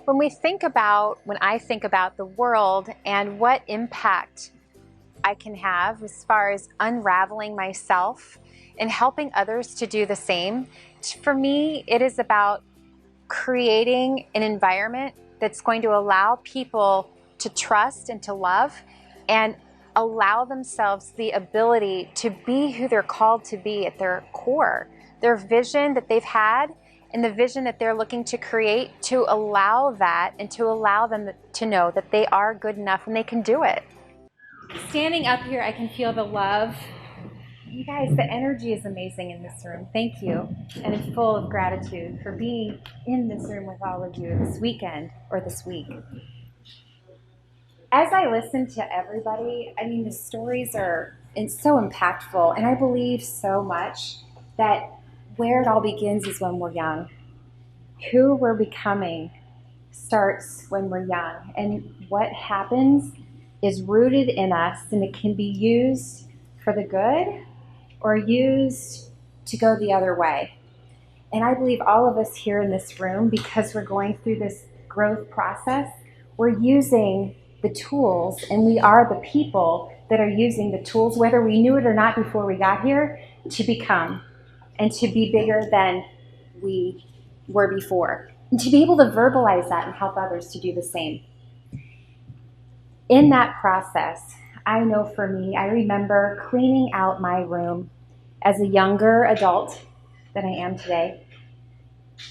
When I think about the world and what impact I can have as far as unraveling myself and helping others to do the same, for me, it is about creating an environment that's going to allow people to trust and to love and allow themselves the ability to be who they're called to be at their core, their vision that they've had and the vision that they're looking to create, to allow that and to allow them to know that they are good enough and they can do it. Standing up here, I can feel the love. You guys, the energy is amazing in this room. Thank you. And it's full of gratitude for being in this room with all of you this weekend or this week. As I listen to everybody, I mean, the stories are so impactful. And I believe so much that where it all begins is when we're young. Who we're becoming starts when we're young. And what happens is rooted in us, and it can be used for the good or used to go the other way. And I believe all of us here in this room, because we're going through this growth process, we're using the tools, and we are the people that are using the tools, whether we knew it or not before we got here, to become and to be bigger than we were before. And to be able to verbalize that and help others to do the same. In that process, I know for me, I remember cleaning out my room as a younger adult than I am today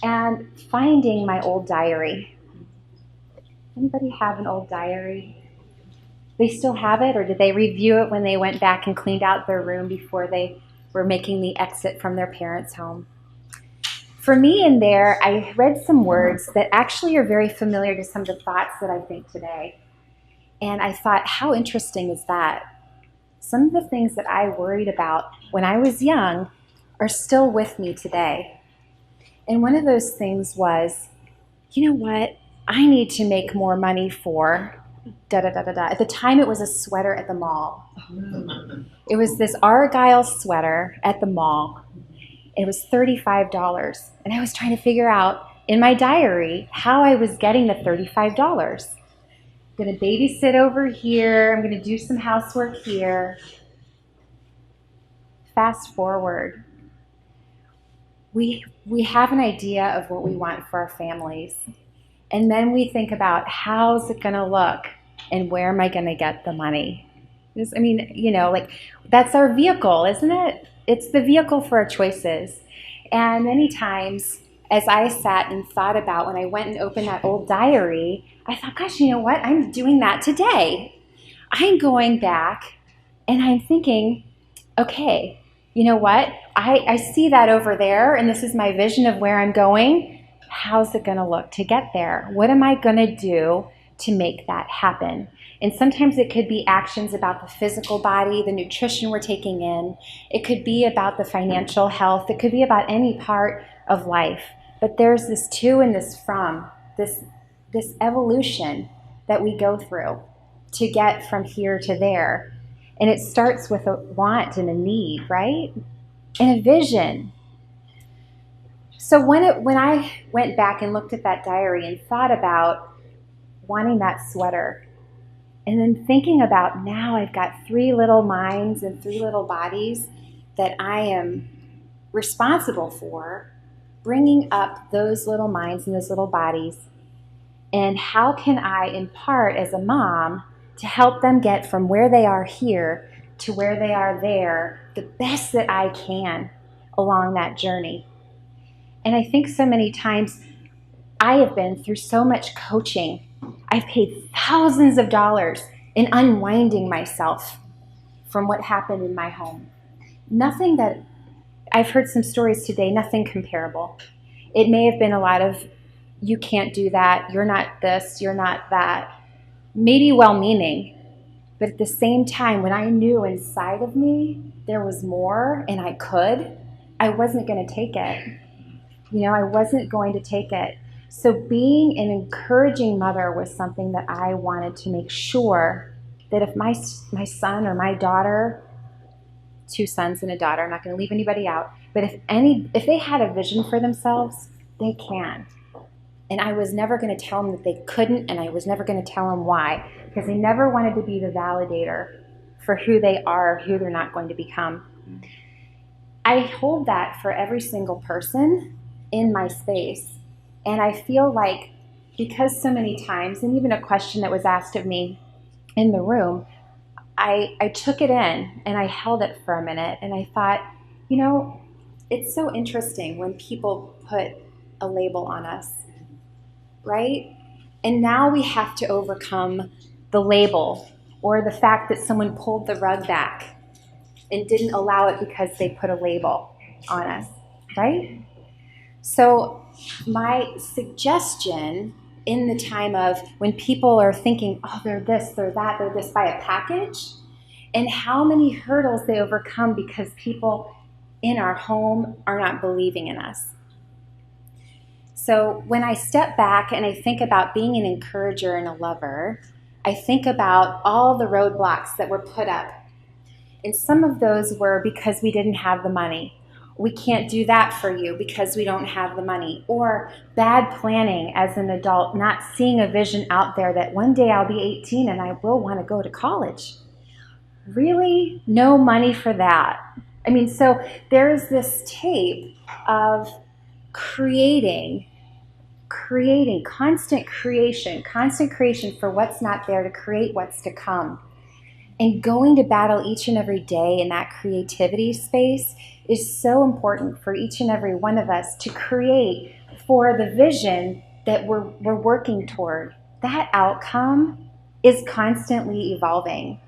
and finding my old diary. Anybody have an old diary? They still have it, or did they review it when they went back and cleaned out their room before they were making the exit from their parents' home? For me in there, I read some words that actually are very familiar to some of the thoughts that I think today. And I thought, how interesting is that? Some of the things that I worried about when I was young are still with me today. And one of those things was, you know what? I need to make more money for da-da-da-da-da. At the time, it was a sweater at the mall. It was this Argyle sweater at the mall. It was $35. And I was trying to figure out in my diary how I was getting the $35. I'm going to babysit over here. I'm going to do some housework here. Fast forward. We have an idea of what we want for our families. And then we think about how's it going to look and where am I going to get the money? That's our vehicle, isn't it? It's the vehicle for our choices. And many times, as I sat and thought about when I went and opened that old diary, I thought, gosh, you know what? I'm doing that today. I'm going back and I'm thinking, okay, you know what? I see that over there, and this is my vision of where I'm going. How's it going to look to get there? What am I going to do to make that happen? And sometimes it could be actions about the physical body, the nutrition we're taking in. It could be about the financial health. It could be about any part of life. But there's this to and this from, this evolution that we go through to get from here to there. And it starts with a want and a need, right? And a vision. So when I went back and looked at that diary and thought about wanting that sweater, and then thinking about now I've got 3 little minds and 3 little bodies that I am responsible for, bringing up those little minds and those little bodies, and how can I impart as a mom to help them get from where they are here to where they are there the best that I can along that journey. And I think so many times I have been through so much coaching. I've paid thousands of dollars in unwinding myself from what happened in my home. Nothing that, I've heard some stories today, nothing comparable. It may have been a lot of, you can't do that, you're not this, you're not that. Maybe well-meaning, but at the same time, when I knew inside of me there was more and I wasn't going to take it. I wasn't going to take it. So being an encouraging mother was something that I wanted to make sure that if my son or my daughter, 2 sons and a daughter, I'm not going to leave anybody out, but if they had a vision for themselves, they can. And I was never going to tell them that they couldn't, and I was never going to tell them why, because I never wanted to be the validator for who they are, who they're not going to become. I hold that for every single person in my space. And I feel like because so many times, and even a question that was asked of me in the room, I took it in and I held it for a minute and I thought, you know, it's so interesting when people put a label on us, right? And now we have to overcome the label or the fact that someone pulled the rug back and didn't allow it because they put a label on us, right? So my suggestion in the time of when people are thinking, oh, they're this, they're that, they're this, buy a package, and how many hurdles they overcome because people in our home are not believing in us. So when I step back and I think about being an encourager and a lover, I think about all the roadblocks that were put up. And some of those were because we didn't have the money. We can't do that for you because we don't have the money. Or bad planning as an adult, not seeing a vision out there that one day I'll be 18 and I will want to go to college. Really? No money for that. I mean, so there's this tape of creating, constant creation for what's not there to create what's to come. And going to battle each and every day in that creativity space is so important for each and every one of us to create for the vision that we're working toward. That outcome is constantly evolving.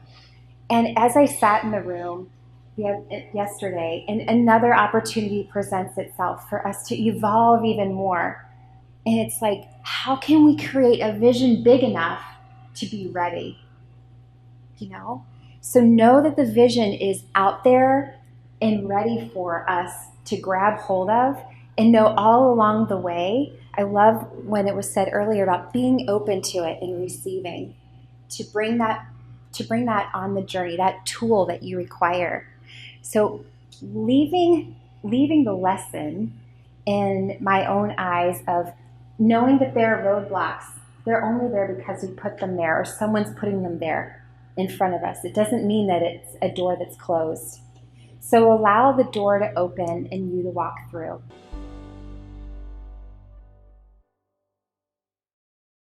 And as I sat in the room yesterday, and another opportunity presents itself for us to evolve even more. And it's like, how can we create a vision big enough to be ready? You know? So know that the vision is out there and ready for us to grab hold of, and know all along the way. I love when it was said earlier about being open to it and receiving, to bring that on the journey, that tool that you require. So leaving the lesson in my own eyes of knowing that there are roadblocks. They're only there because we put them there, or someone's putting them there in front of us. It doesn't mean that it's a door that's closed. So allow the door to open and you to walk through.